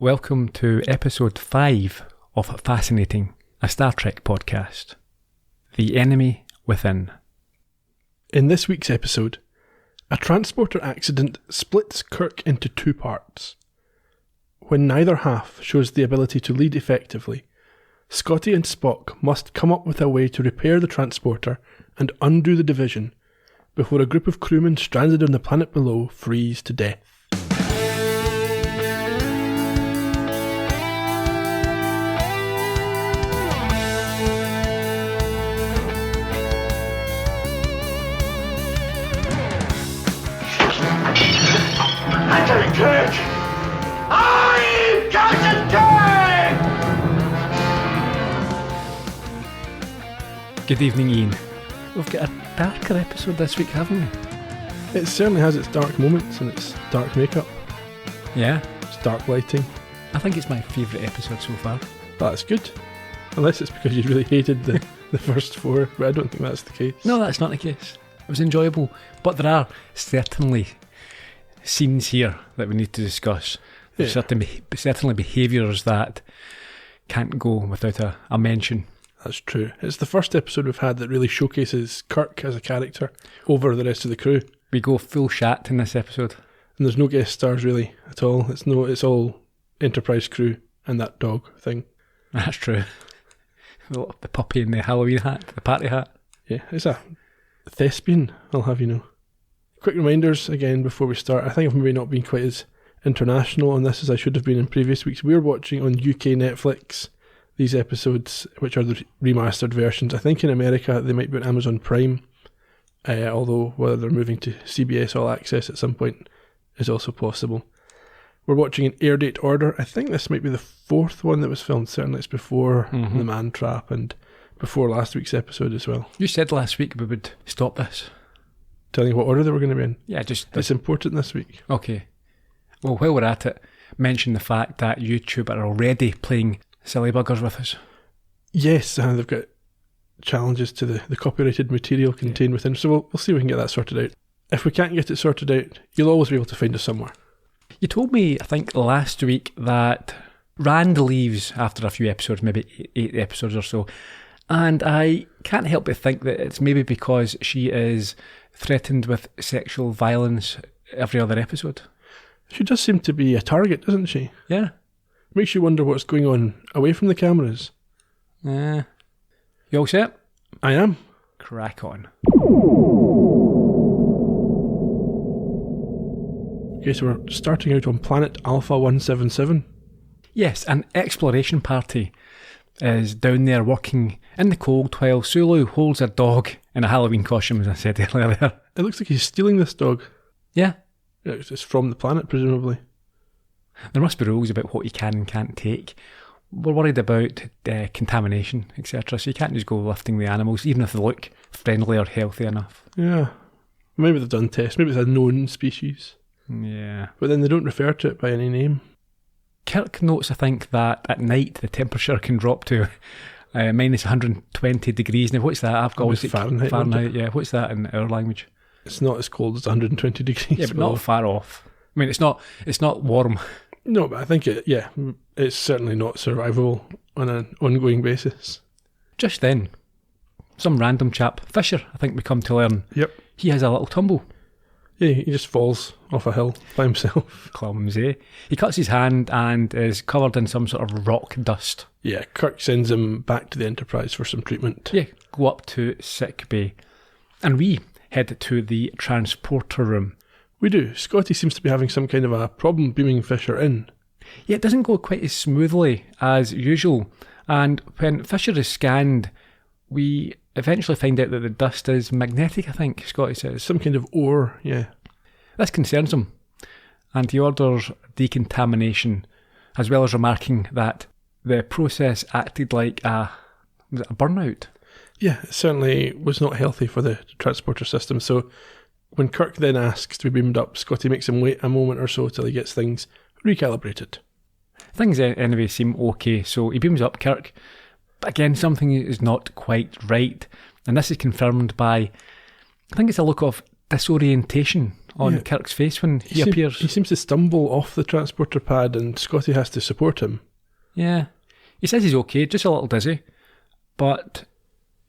Welcome to episode 5 of Fascinating, a Star Trek podcast. The Enemy Within. In this week's episode, a transporter accident splits Kirk into two parts. When neither half shows the ability to lead effectively, Scotty and Spock must come up with a way to repair the transporter and undo the division before a group of crewmen stranded on the planet below freeze to death. Lieutenant Kirk! I'm Captain Kirk! Good evening, Ian. We've got a darker episode this week, haven't we? It certainly has its dark moments and its dark makeup. Yeah. Its dark lighting. I think it's my favourite episode so far. That's good. Unless it's because you really hated the first four, but I don't think that's the case. No, that's not the case. It was enjoyable, but there are certainly scenes here that we need to discuss. There's certainly behaviours that can't go without a mention. That's true. It's the first episode we've had that really showcases Kirk as a character over the rest of the crew. We go full shat in this episode. And there's no guest stars really at all. It's all Enterprise crew and that dog thing. That's true. The puppy in the Halloween hat, the party hat. Yeah, it's a thespian, I'll have you know. Quick reminders again before we start. I think I've maybe not been quite as international on this as I should have been in previous weeks. We're watching on UK Netflix these episodes, which are the remastered versions. I think in America they might be on Amazon Prime, although whether they're moving to CBS All Access at some point is also possible. We're watching in air date order. I think this might be the fourth one that was filmed. Certainly it's before The Man Trap and before last week's episode as well. You said last week we would stop this. Telling you what order they were going to be in. Yeah, it's important this week. Okay. Well, while we're at it, mention the fact that YouTube are already playing silly buggers with us. Yes, they've got challenges to the copyrighted material contained within, so we'll see if we can get that sorted out. If we can't get it sorted out, you'll always be able to find us somewhere. You told me, I think last week, that Rand leaves after a few episodes, maybe 8 episodes or so, and I can't help but think that it's maybe because she is threatened with sexual violence every other episode. She does seem to be a target, doesn't she? Yeah. Makes you wonder what's going on away from the cameras. You all set? I am. Crack on. Okay, so we're starting out on planet Alpha 177. Yes, an exploration party is down there working in the cold while Sulu holds a dog in a Halloween costume, as I said earlier. It looks like he's stealing this dog. Yeah. It's from the planet, presumably. There must be rules about what you can and can't take. We're worried about contamination, etc. So you can't just go lifting the animals, even if they look friendly or healthy enough. Yeah. Maybe they've done tests. Maybe it's a known species. Yeah. But then they don't refer to it by any name. Kirk notes, I think, that at night the temperature can drop to minus 120 degrees. Now, what's that? I've got always Fahrenheit. Fahrenheit, yeah. What's that in our language? It's not as cold as 120 degrees. Yeah, but not far off. I mean, it's not warm. No, but I think it's certainly not survivable on an ongoing basis. Just then, some random chap, Fisher, I think we come to learn. Yep. He has a little tumble. Yeah, he just falls off a hill by himself. Clumsy. He cuts his hand and is covered in some sort of rock dust. Yeah, Kirk sends him back to the Enterprise for some treatment. Yeah, go up to sick bay. And we head to the transporter room. We do. Scotty seems to be having some kind of a problem beaming Fisher in. Yeah, it doesn't go quite as smoothly as usual. And when Fisher is scanned, we eventually find out that the dust is magnetic, I think, Scotty says. Some kind of ore, yeah. This concerns him. And he orders decontamination, as well as remarking that the process acted like a burnout. Yeah, it certainly was not healthy for the transporter system. So when Kirk then asks to be beamed up, Scotty makes him wait a moment or so till he gets things recalibrated. Things anyway seem okay, so he beams up Kirk. But again, something is not quite right. And this is confirmed by, I think it's a look of disorientation on Kirk's face when he appears. He seems to stumble off the transporter pad and Scotty has to support him. Yeah. He says he's okay, just a little dizzy. But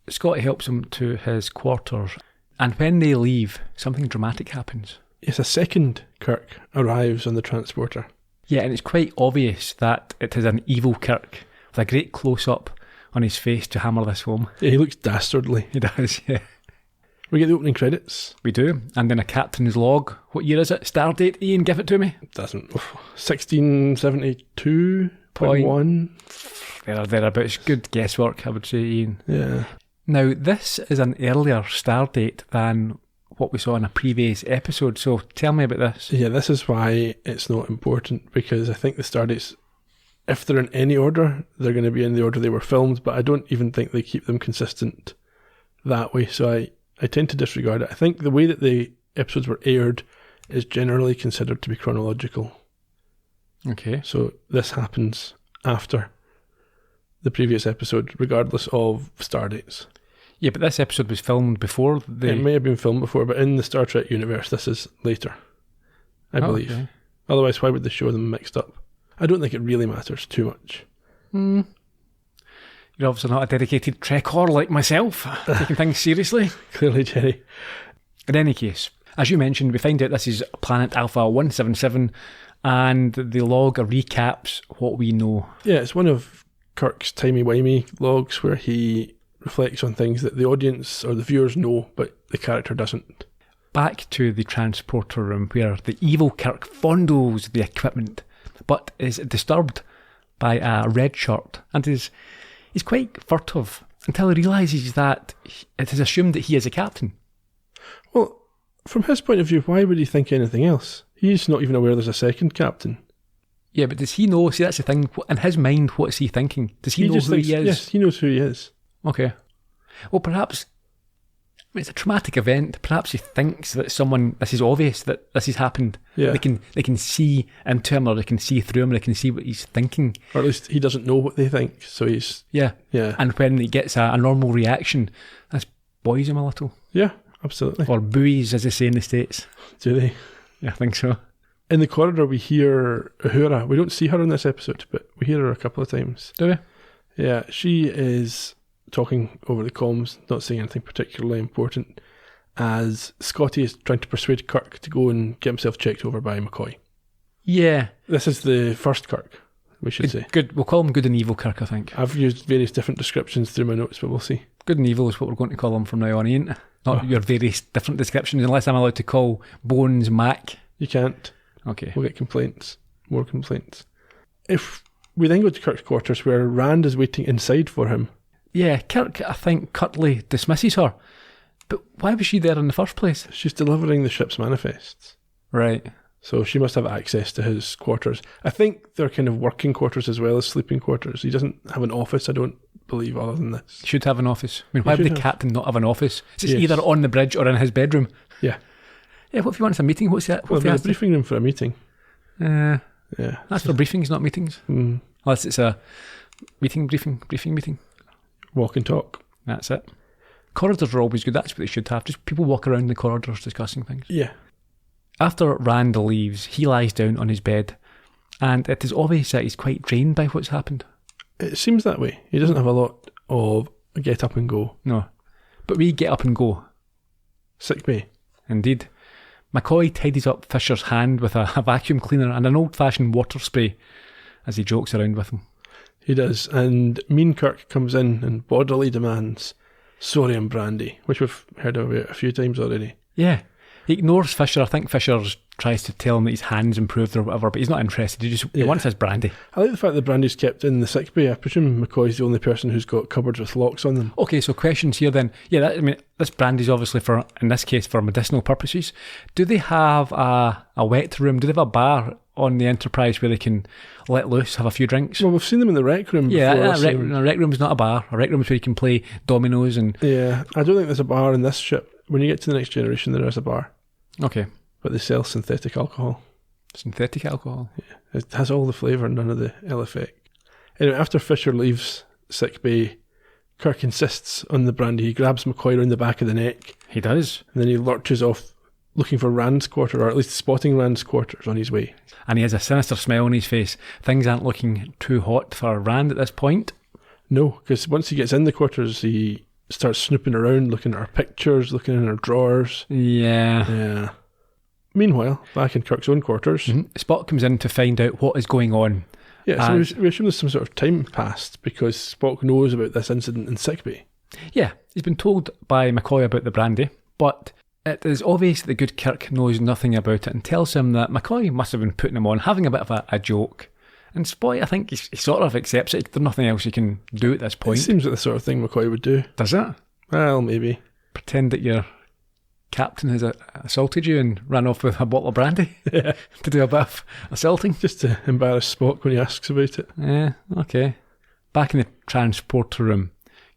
Scotty helps him to his quarters. And when they leave, something dramatic happens. Yes, a second Kirk arrives on the transporter. Yeah, and it's quite obvious that it is an evil Kirk with a great close-up on his face to hammer this home. Yeah, he looks dastardly. He does, yeah. We get the opening credits. We do. And then a captain's log. What year is it? Stardate, Ian, give it to me. Doesn't. 1672.1. Thereabouts. Good guesswork, I would say, Ian. Yeah. Now, this is an earlier stardate than what we saw in a previous episode, so tell me about this. Yeah, this is why it's not important, because I think the stardates, if they're in any order, they're going to be in the order they were filmed, but I don't even think they keep them consistent that way, so I tend to disregard it. I think the way that the episodes were aired is generally considered to be chronological. Okay. So this happens after the previous episode, regardless of stardates. Yeah, but this episode was filmed before the... It may have been filmed before, but in the Star Trek universe, this is later, I believe. Okay. Otherwise, why would they show them mixed up? I don't think it really matters too much. You're obviously not a dedicated Trekor like myself, taking things seriously. Clearly, Gerry. In any case, as you mentioned, we find out this is Planet Alpha 177, and the log recaps what we know. Yeah, it's one of Kirk's timey-wimey logs where he reflects on things that the audience or the viewers know, but the character doesn't. Back to the transporter room where the evil Kirk fondles the equipment, but is disturbed by a red shirt and is quite furtive until he realises that it is assumed that he is a captain. Well, from his point of view, why would he think anything else? He's not even aware there's a second captain. Yeah, but does he know? See, that's the thing. In his mind, what is he thinking? Does he know who he is? Yes, he knows who he is. Okay. Well, perhaps it's a traumatic event. Perhaps he thinks that this is obvious that this has happened. Yeah. They can see into him, or they can see through him, or they can see what he's thinking. Or at least he doesn't know what they think, so he's... Yeah. Yeah. And when he gets a normal reaction, this buoys him a little. Yeah, absolutely. Or buoys, as they say in the States. Do they? Yeah, I think so. In the corridor, we hear Uhura. We don't see her in this episode, but we hear her a couple of times. Do we? Yeah, she is talking over the comms, not saying anything particularly important, as Scotty is trying to persuade Kirk to go and get himself checked over by McCoy. Yeah. This is the first Kirk, we should say. Good. We'll call him Good and Evil Kirk, I think. I've used various different descriptions through my notes, but we'll see. Good and Evil is what we're going to call him from now on, ain't it? Not your various different descriptions, unless I'm allowed to call Bones Mac. You can't. Okay. We'll get complaints. More complaints. If we then go to Kirk's quarters where Rand is waiting inside for him. Yeah, Kirk, I think, curtly dismisses her. But why was she there in the first place? She's delivering the ship's manifests. Right. So she must have access to his quarters. I think they're kind of working quarters as well as sleeping quarters. He doesn't have an office, I don't believe, other than this. Should have an office. I mean, why would the captain not have an office? It's Yes. either on the bridge or in his bedroom. Yeah. Yeah, what if he wants a meeting? What's that? Well, What if he a has briefing room for a meeting. to, Yeah. that's for briefings, not meetings. Mm. Unless it's a briefing meeting. Walk and talk. That's it. Corridors are always good. That's what they should have. Just people walk around the corridors discussing things. Yeah. After Rand leaves, he lies down on his bed, and it is obvious that he's quite drained by what's happened. It seems that way. He doesn't have a lot of get up and go. No. But we get up and go. Sick bay. Indeed. McCoy tidies up Fisher's hand with a vacuum cleaner and an old-fashioned water spray as he jokes around with him. He does. And Mean Kirk comes in and bodily demands sodium brandy, which we've heard of a few times already. Yeah. He ignores Fisher. I think Fisher tries to tell him that his hand's improved or whatever, but he's not interested. He wants his brandy. I like the fact that brandy's kept in the sick bay. I presume McCoy's the only person who's got cupboards with locks on them. Okay, so questions here then. Yeah, this brandy's obviously in this case, for medicinal purposes. Do they have a wet room? Do they have a bar on the Enterprise where they can let loose, have a few drinks? Well, we've seen them in the rec room before. Yeah, a rec room's not a bar. A rec room's where you can play dominoes and... Yeah, I don't think there's a bar in this ship. When you get to the Next Generation, there is a bar. Okay. But they sell synthetic alcohol. Synthetic alcohol? Yeah. It has all the flavour, none of the ill effect. Anyway, after Fisher leaves sick bay, Kirk insists on the brandy. He grabs McCoy around the back of the neck. He does. And then he lurches off looking for Rand's quarter, or at least spotting Rand's quarters on his way. And he has a sinister smile on his face. Things aren't looking too hot for Rand at this point. No, because once he gets in the quarters, he starts snooping around, looking at her pictures, looking in her drawers. Yeah. Meanwhile, back in Kirk's own quarters... Spock comes in to find out what is going on. Yeah, so we assume there's some sort of time passed because Spock knows about this incident in sickbay. Yeah, he's been told by McCoy about the brandy, but it is obvious that the good Kirk knows nothing about it and tells him that McCoy must have been putting him on, having a bit of a joke. And Spock, I think, he sort of accepts it. There's nothing else he can do at this point. It seems like the sort of thing McCoy would do. Does it? Well, maybe. Pretend that your captain has assaulted you and ran off with a bottle of brandy to do a bit of assaulting. Just to embarrass Spock when he asks about it. Yeah, okay. Back in the transporter room,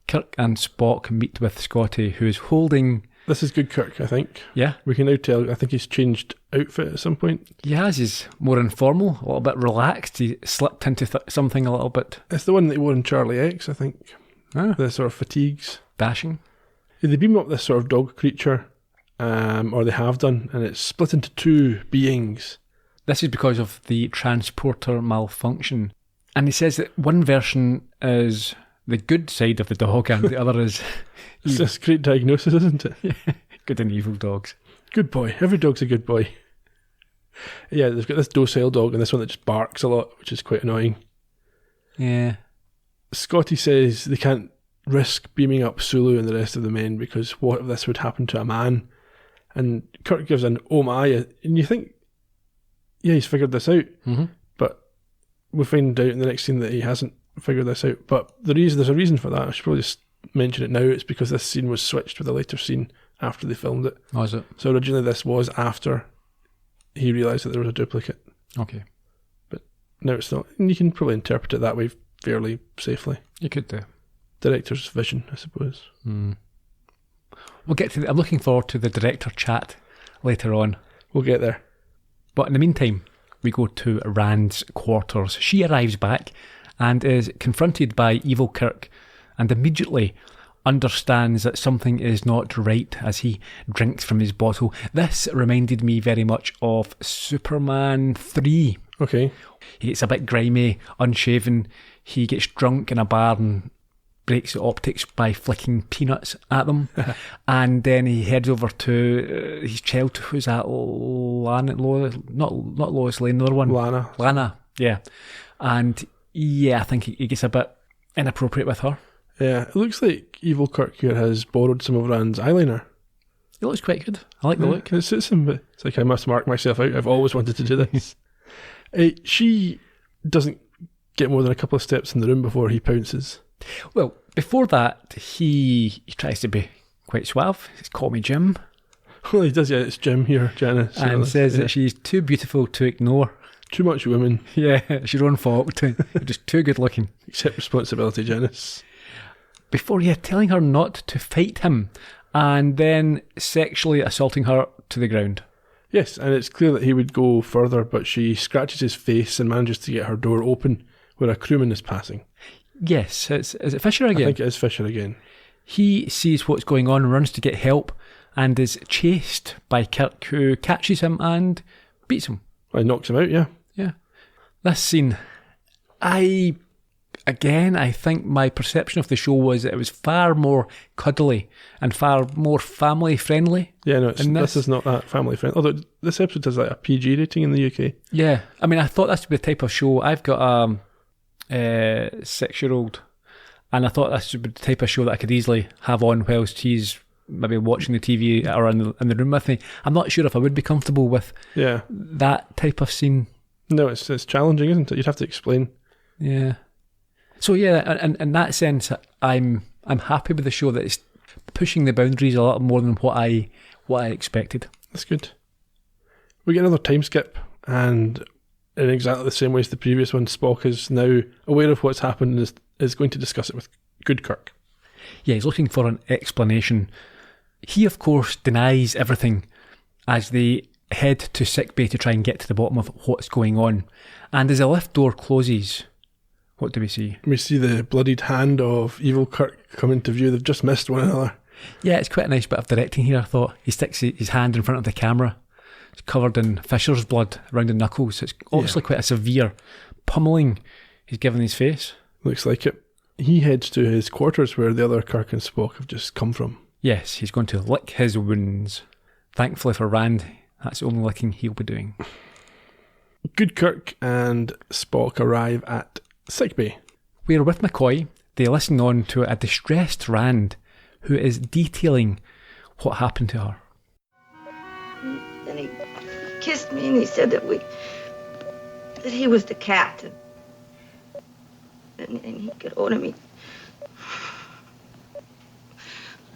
Kirk and Spock meet with Scotty, who is holding... This is good Kirk, I think. Yeah. We can now tell, I think he's changed outfit at some point. He has. He's more informal, a little bit relaxed. He slipped into something a little bit... It's the one that he wore in Charlie X, I think. The sort of fatigues. Dashing. They beam up this sort of dog creature, or they have done, and it's split into two beings. This is because of the transporter malfunction. And he says that one version is the good side of the dog and the other is... It's this great diagnosis, isn't it? Yeah. Good and evil dogs. Good boy. Every dog's a good boy. Yeah, they've got this docile dog and this one that just barks a lot, which is quite annoying. Yeah. Scotty says they can't risk beaming up Sulu and the rest of the men because what if this would happen to a man? And Kirk gives an oh my, and you think, yeah, he's figured this out. Mm-hmm. But we find out in the next scene that he hasn't figured this out. But there's a reason for that. I should probably just mention it now. It's because this scene was switched with a later scene after they filmed it. Oh, is it? So originally this was after he realised that there was a duplicate. Okay. But now it's not. And you can probably interpret it that way fairly safely. You could do. Director's vision, I suppose. We'll get to I'm looking forward to the director chat later on. We'll get there. But in the meantime, we go to Rand's quarters. She arrives back and is confronted by evil Kirk and immediately understands that something is not right as he drinks from his bottle. This reminded me very much of Superman 3. Okay. He gets a bit grimy, unshaven. He gets drunk in a bar and breaks the optics by flicking peanuts at them. And then he heads over to his child. Who's that? Lana? Not Lois Lane, another one. Lana, yeah. And yeah, I think he gets a bit inappropriate with her. Yeah, it looks like evil Kirk here has borrowed some of Rand's eyeliner. It looks quite good. I like the look. It suits him, but it's like I must mark myself out. I've always wanted to do this. She doesn't get more than a couple of steps in the room before he pounces. Well, before that, he tries to be quite suave. He says, "Call me Jim." Well, he does, yeah. It's Jim here, Janice. And says that she's too beautiful to ignore. Too much women. Yeah, it's your own fault. You're just too good looking. Accept responsibility, Janice. Before, telling her not to fight him and then sexually assaulting her to the ground. Yes, and it's clear that he would go further, but she scratches his face and manages to get her door open where a crewman is passing. Yes, is it Fisher again? I think it is Fisher again. He sees what's going on, runs to get help, and is chased by Kirk, who catches him and beats him. Well, he knocks him out, yeah. Yeah. This scene, I think my perception of the show was that it was far more cuddly and far more family friendly. Yeah, no, this is not that family friendly. Although this episode has like a PG rating in the UK. Yeah, I mean, I thought this would be the type of show. I've got a 6-year-old, and I thought this would be the type of show that I could easily have on whilst he's maybe watching the TV or in the room with me. I'm not sure if I would be comfortable with that type of scene. No, it's challenging, isn't it? You'd have to explain. Yeah. So yeah, in that sense, I'm happy with the show that it's pushing the boundaries a lot more than what I expected. That's good. We get another time skip, and in exactly the same way as the previous one, Spock is now aware of what's happened and is going to discuss it with good Kirk. Yeah, he's looking for an explanation. He, of course, denies everything as they head to sickbay to try and get to the bottom of what's going on. And as the lift door closes, what do we see? We see the bloodied hand of evil Kirk come into view. They've just missed one another. Yeah, it's quite a nice bit of directing here, I thought. He sticks his hand in front of the camera. It's covered in Fisher's blood around the knuckles. It's obviously quite a severe pummeling he's given his face. Looks like it. He heads to his quarters where the other Kirk and Spock have just come from. Yes, he's going to lick his wounds. Thankfully for Rand, that's the only licking he'll be doing. Good Kirk and Spock arrive at sickbay. Where with McCoy, they listen on to a distressed Rand who is detailing what happened to her. Then he kissed me and he said that he was the captain. And he'd get hold of me.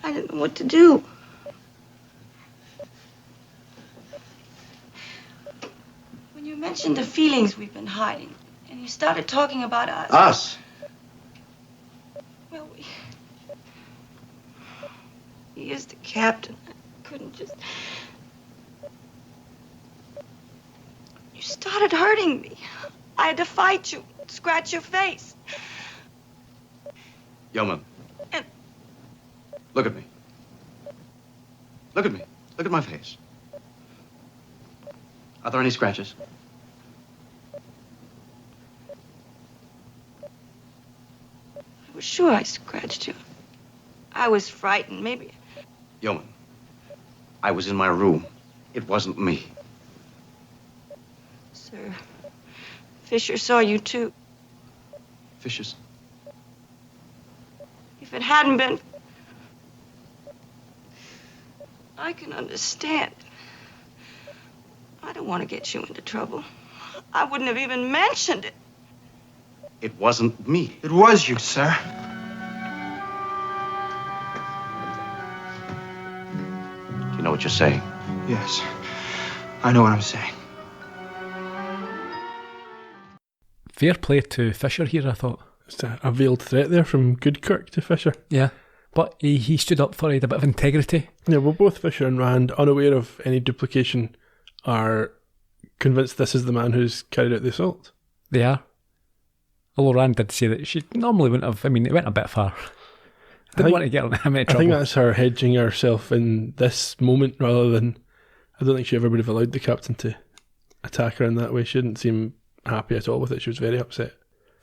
I didn't know what to do. When you mentioned the feelings we've been hiding, and you started talking about us. Us? Well, he is the captain. I couldn't just... You started hurting me. I had to fight you, scratch your face. Yeoman. And Look at me. Look at me. Look at my face. Are there any scratches? I was sure I scratched you. I was frightened, maybe. Yeoman, I was in my room. It wasn't me. Sir, Fisher saw you too. Fishes. If it hadn't been... I can understand. I don't want to get you into trouble. I wouldn't have even mentioned it. It wasn't me. It was you, sir. Do you know what you're saying? Yes. I know what I'm saying. Fair play to Fisher here, I thought. It's a veiled threat there from Good Kirk to Fisher. Yeah, but he stood up for it, a bit of integrity. Yeah, well, both Fisher and Rand, unaware of any duplication, are convinced this is the man who's carried out the assault. They are. Although Rand did say that she normally wouldn't have, it went a bit far. Didn't want to get him into trouble. I think that's her hedging herself in this moment rather than... I don't think she ever would have allowed the captain to attack her in that way. She didn't seem happy at all with it. She was very upset.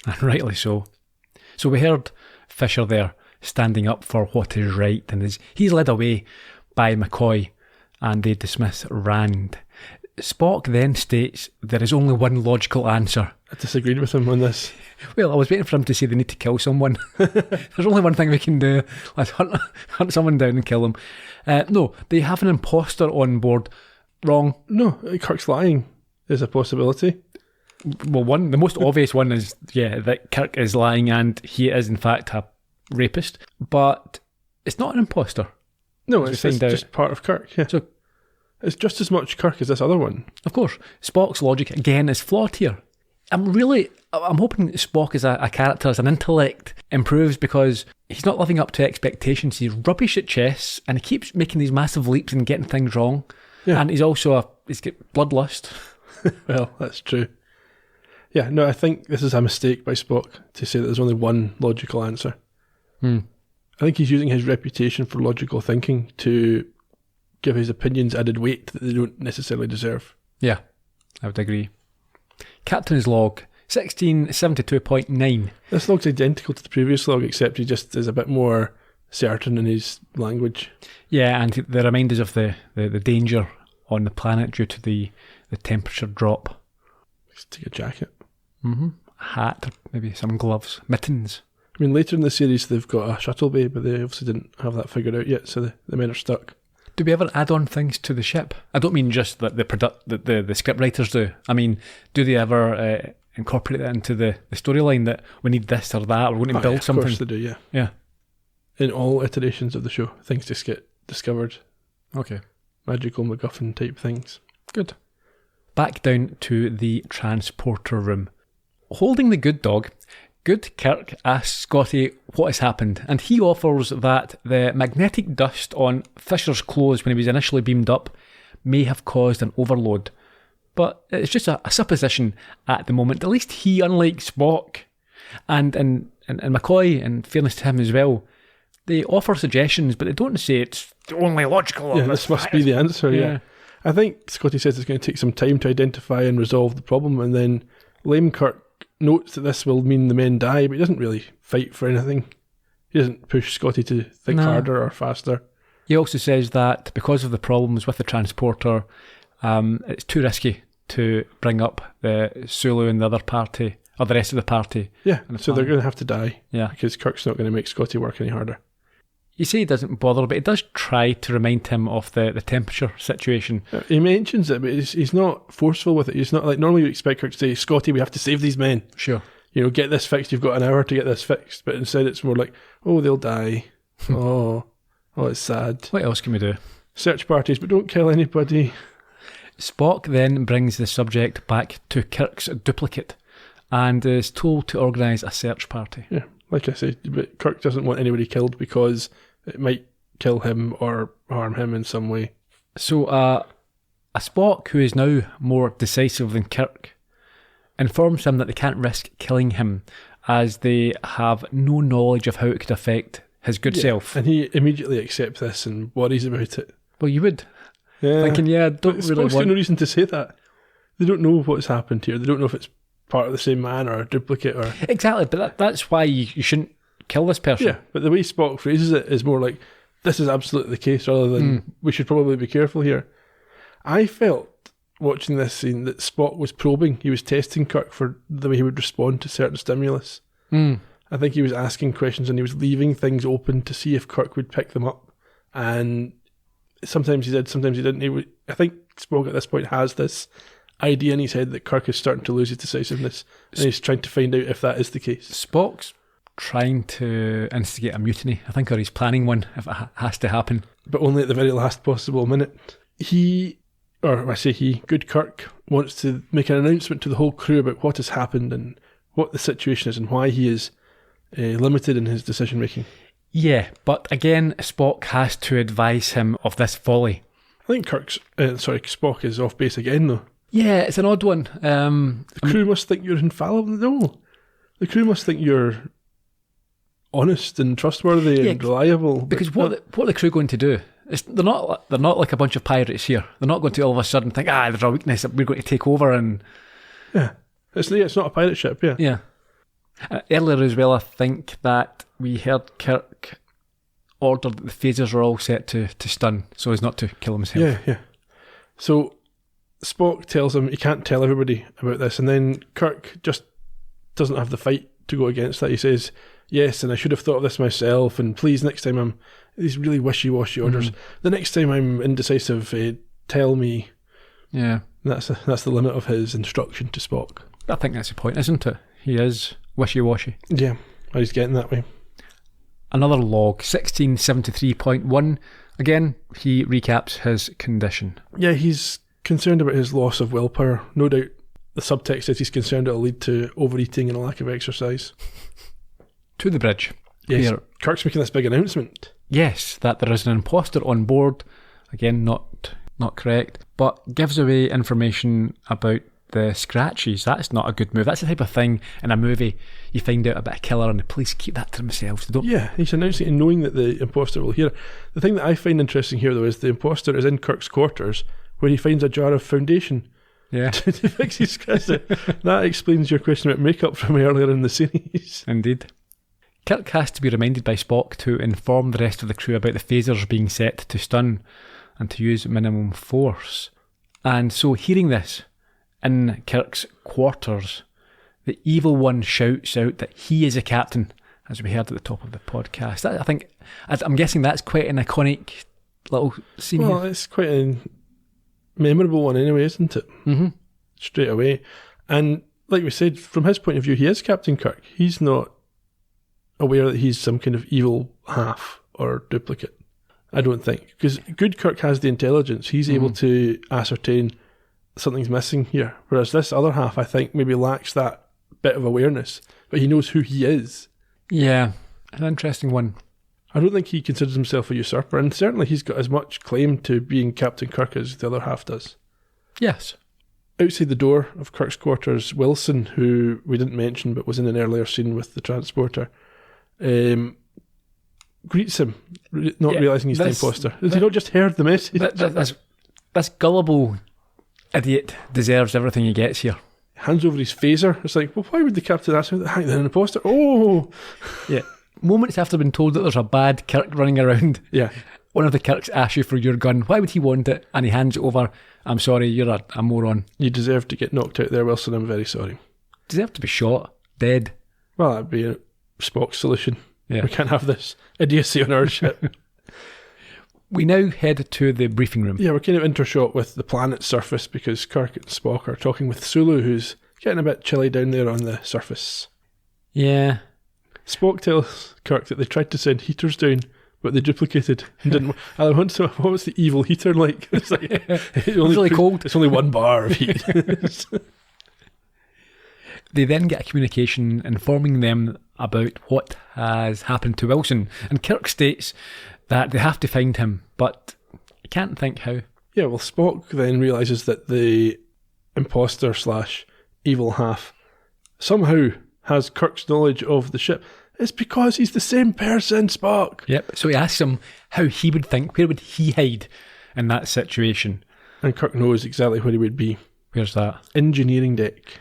And rightly so. So we heard Fisher there standing up for what is right, and he's led away by McCoy, and they dismiss Rand. Spock then states there is only one logical answer. I disagreed with him on this. Well, I was waiting for him to say they need to kill someone. There's only one thing we can do. Let's hunt someone down and kill them. No, they have an imposter on board. Wrong. No, Kirk's lying is a possibility. Well, the most obvious one is, that Kirk is lying and he is in fact a rapist. But it's not an imposter. No, it's just part of Kirk, yeah. So, it's just as much Kirk as this other one. Of course. Spock's logic, again, is flawed here. I'm hoping Spock as a character, as an intellect, improves because he's not living up to expectations. He's rubbish at chess and he keeps making these massive leaps and getting things wrong. Yeah. And he's also he's got bloodlust. Well, that's true. Yeah, no, I think this is a mistake by Spock to say that there's only one logical answer. I think he's using his reputation for logical thinking to give his opinions added weight that they don't necessarily deserve. Yeah, I would agree. Captain's log, 1672.9. This log's identical to the previous log, except he just is a bit more certain in his language. Yeah, and they remind us of the danger on the planet due to the temperature drop. Let's take a jacket. A hat, maybe some gloves, mittens. I mean, later in the series they've got a shuttle bay, but they obviously didn't have that figured out yet, so the men are stuck. Do we ever add on things to the ship? I don't mean just that the script writers do. I mean, do they ever incorporate that into the storyline that we need this or that, or we're going to build something? Of course they do, yeah. Yeah. In all iterations of the show, things just get discovered. Okay. Magical MacGuffin type things. Good. Back down to the transporter room. Holding the good dog, Good Kirk asks Scotty what has happened, and he offers that the magnetic dust on Fisher's clothes when he was initially beamed up may have caused an overload. But it's just a supposition at the moment. At least he, unlike Spock and McCoy, in fairness to him as well, They offer suggestions, but they don't say it's the only logical. Yeah, this must be the answer, yeah. I think Scotty says it's going to take some time to identify and resolve the problem, and then lame Kirk notes that this will mean the men die, but he doesn't really fight for anything. He doesn't push Scotty to think harder or faster. He also says that because of the problems with the transporter, it's too risky to bring up the Sulu and the other party, or the rest of the party. Yeah, so they're going to have to die. Yeah. Because Kirk's not going to make Scotty work any harder. You say he doesn't bother, but he does try to remind him of the temperature situation. He mentions it, but he's not forceful with it. He's not like, normally you expect Kirk to say, Scotty, we have to save these men. Sure. You know, get this fixed, you've got an hour to get this fixed. But instead it's more like, oh, they'll die. Oh, it's sad. What else can we do? Search parties, but don't kill anybody. Spock then brings the subject back to Kirk's duplicate and is told to organise a search party. Yeah, like I said, but Kirk doesn't want anybody killed because it might kill him or harm him in some way. So a Spock who is now more decisive than Kirk informs him that they can't risk killing him as they have no knowledge of how it could affect his good self. And he immediately accepts this and worries about it. Well, you would. Yeah. Thinking, don't but really want... no reason to say that. They don't know what's happened here. They don't know if it's part of the same man or a duplicate or... Exactly, but that's why you shouldn't kill this person. Yeah, but the way Spock phrases it is more like, this is absolutely the case, rather than we should probably be careful here. I felt, watching this scene, that Spock was probing. He was testing Kirk for the way he would respond to certain stimulus. I think he was asking questions and he was leaving things open to see if Kirk would pick them up. And sometimes he did, sometimes he didn't. I think Spock at this point has this idea in his head that Kirk is starting to lose his decisiveness, and he's trying to find out if that is the case. Spock's trying to instigate a mutiny, I think, or he's planning one if it has to happen. But only at the very last possible minute. Good Kirk wants to make an announcement to the whole crew about what has happened and what the situation is and why he is limited in his decision making. Yeah, but again, Spock has to advise him of this folly. I think Spock is off base again, though. Yeah, it's an odd one. The crew must think you're infallible. No, the crew must think you're honest and trustworthy and reliable. Because what are the crew going to do? They're not like a bunch of pirates here. They're not going to all of a sudden think, there's a weakness that we're going to take over and... Yeah, it's not a pirate ship, yeah. Yeah. Earlier as well, I think that we heard Kirk order that the phasers are all set to stun so as not to kill himself. Yeah. So Spock tells him he can't tell everybody about this, and then Kirk just doesn't have the fight to go against that. He says, yes, and I should have thought of this myself, and please, next time I'm... These really wishy-washy orders. The next time I'm indecisive, tell me. Yeah. That's the limit of his instruction to Spock. I think that's the point, isn't it? He is wishy-washy. Yeah, he's getting that way. Another log, 1673.1. Again, he recaps his condition. Yeah, he's concerned about his loss of willpower. No doubt the subtext is he's concerned it'll lead to overeating and a lack of exercise. To the bridge. Yes, Here. Kirk's making this big announcement. Yes, that there is an imposter on board. Again, not correct. But gives away information about the scratches. That's not a good move. That's the type of thing in a movie you find out about a killer and the police keep that to themselves. They don't. Yeah, he's announcing it knowing that the imposter will hear. The thing that I find interesting here, though, is the imposter is in Kirk's quarters where he finds a jar of foundation. Yeah. to fix his scratch. That explains your question about makeup from earlier in the series. Indeed. Kirk has to be reminded by Spock to inform the rest of the crew about the phasers being set to stun and to use minimum force. And so, hearing this in Kirk's quarters, the evil one shouts out that he is a captain, as we heard at the top of the podcast. I'm guessing that's quite an iconic little scene. Well, it's quite a memorable one anyway, isn't it? Mm-hmm. Straight away. And like we said, from his point of view, he is Captain Kirk. He's not aware that he's some kind of evil half or duplicate. I don't think. Because good Kirk has the intelligence. He's able to ascertain something's missing here. Whereas this other half, I think, maybe lacks that bit of awareness. But he knows who he is. Yeah, an interesting one. I don't think he considers himself a usurper. And certainly he's got as much claim to being Captain Kirk as the other half does. Yes. Outside the door of Kirk's quarters, Wilson, who we didn't mention but was in an earlier scene with the transporter, greets him, not realising he's the imposter. Has he not just heard the message? This gullible idiot deserves everything he gets here. Hands over his phaser. It's like, well, why would the captain ask him? Hang, they're an imposter. Oh! Yeah. Moments after being told that there's a bad Kirk running around. Yeah. One of the Kirks asks you for your gun. Why would he want it? And he hands it over. I'm sorry, you're a moron. You deserve to get knocked out there, Wilson. I'm very sorry. Deserve to be shot. Dead. Well, that'd be a Spock's solution. Yeah. We can't have this idiocy on our ship. We now head to the briefing room. Yeah, we're kind of intershot with the planet's surface because Kirk and Spock are talking with Sulu, who's getting a bit chilly down there on the surface. Yeah. Spock tells Kirk that they tried to send heaters down, but they duplicated and didn't. I want to know, what was the evil heater like? It's like it's really cold. It's only 1 bar of heat. They then get a communication informing them about what has happened to Wilson, and Kirk states that they have to find him, but I can't think how. Yeah, well, Spock then realises that the imposter / evil half somehow has Kirk's knowledge of the ship. It's because he's the same person, Spock. Yep. So he asks him how he would think, where would he hide in that situation? And Kirk knows exactly where he would be. Where's that? Engineering deck.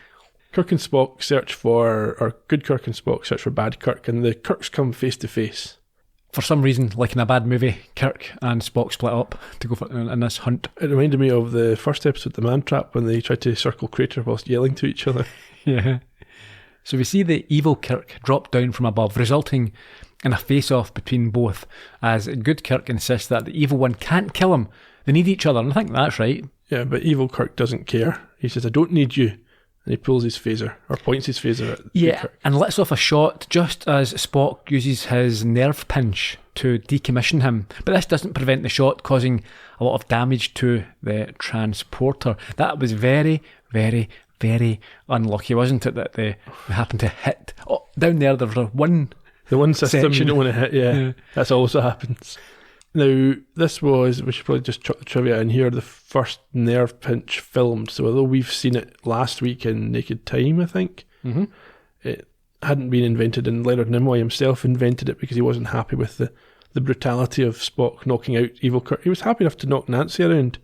Kirk and Spock search for, or good Kirk and Spock search for bad Kirk, and the Kirks come face to face. For some reason, like in a bad movie, Kirk and Spock split up to go in this hunt. It reminded me of the first episode, The Man Trap, when they tried to circle Crater whilst yelling to each other. Yeah. So we see the evil Kirk drop down from above, resulting in a face-off between both, as good Kirk insists that the evil one can't kill him. They need each other, and I think that's right. Yeah, but evil Kirk doesn't care. He says, I don't need you. And he pulls his phaser, or points his phaser at Kirk. And lets off a shot just as Spock uses his nerve pinch to decommission him. But this doesn't prevent the shot causing a lot of damage to the transporter. That was very, very, very unlucky, wasn't it, that they happened to hit. Oh, down there, there's the one system section you don't want to hit, yeah. That's also happens. Now, this was, we should probably just chuck the trivia in here, the first nerve pinch filmed. So although we've seen it last week in Naked Time, I think, it hadn't been invented, and Leonard Nimoy himself invented it because he wasn't happy with the brutality of Spock knocking out evil Kirk. He was happy enough to knock Nancy around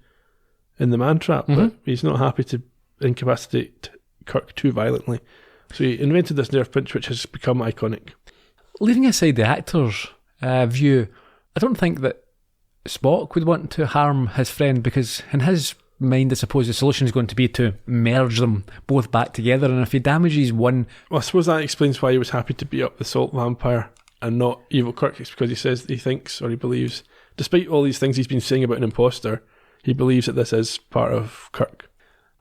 in the Man Trap, but he's not happy to incapacitate Kirk too violently. So he invented this nerve pinch, which has become iconic. Leaving aside the actor's view, I don't think that Spock would want to harm his friend, because in his mind, I suppose the solution is going to be to merge them both back together, and if he damages one... Well, I suppose that explains why he was happy to beat up the salt vampire and not evil Kirk. It's because he says he thinks, or he believes, despite all these things he's been saying about an imposter, he believes that this is part of Kirk.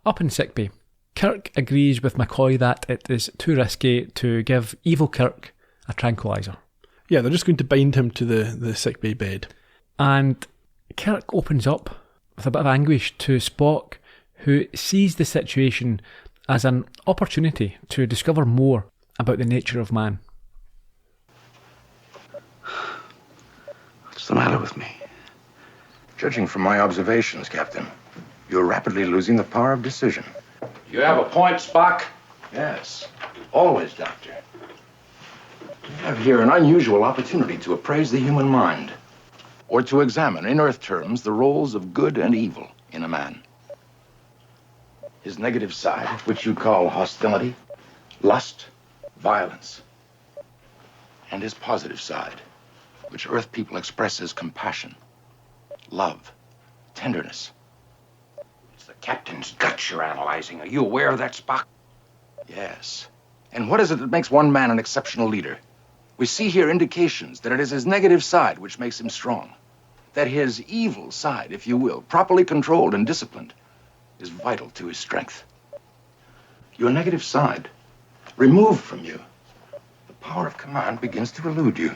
Up in sickbay, Kirk agrees with McCoy that it is too risky to give evil Kirk a tranquilizer. Yeah, they're just going to bind him to the sickbay bed. And Kirk opens up with a bit of anguish to Spock, who sees the situation as an opportunity to discover more about the nature of man. What's the matter with me? Judging from my observations, Captain, you're rapidly losing the power of decision. You have a point, Spock? Yes, always, Doctor. We have here an unusual opportunity to appraise the human mind, or to examine, in Earth terms, the roles of good and evil in a man. His negative side, which you call hostility, lust, violence, and his positive side, which Earth people express as compassion, love, tenderness. It's the captain's guts you're analyzing. Are you aware of that, Spock? Yes. And what is it that makes one man an exceptional leader? We see here indications that it is his negative side which makes him strong. That his evil side, if you will, properly controlled and disciplined, is vital to his strength. Your negative side, removed from you, the power of command begins to elude you.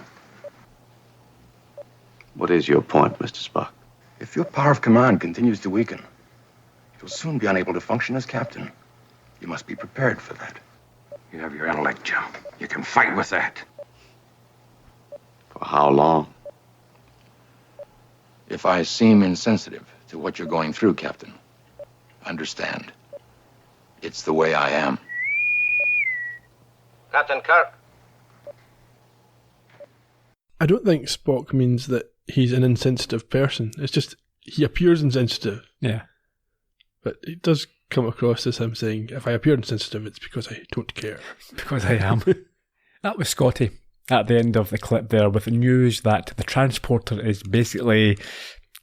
What is your point, Mr. Spock? If your power of command continues to weaken, you'll soon be unable to function as captain. You must be prepared for that. You have your intellect, Joe. You can fight with that. For how long? If I seem insensitive to what you're going through, Captain, understand. It's the way I am. Captain Kirk. I don't think Spock means that he's an insensitive person. It's just he appears insensitive. Yeah. But it does come across as him saying, if I appear insensitive, it's because I don't care. Because I am. That was Scotty at the end of the clip there with the news that the transporter is basically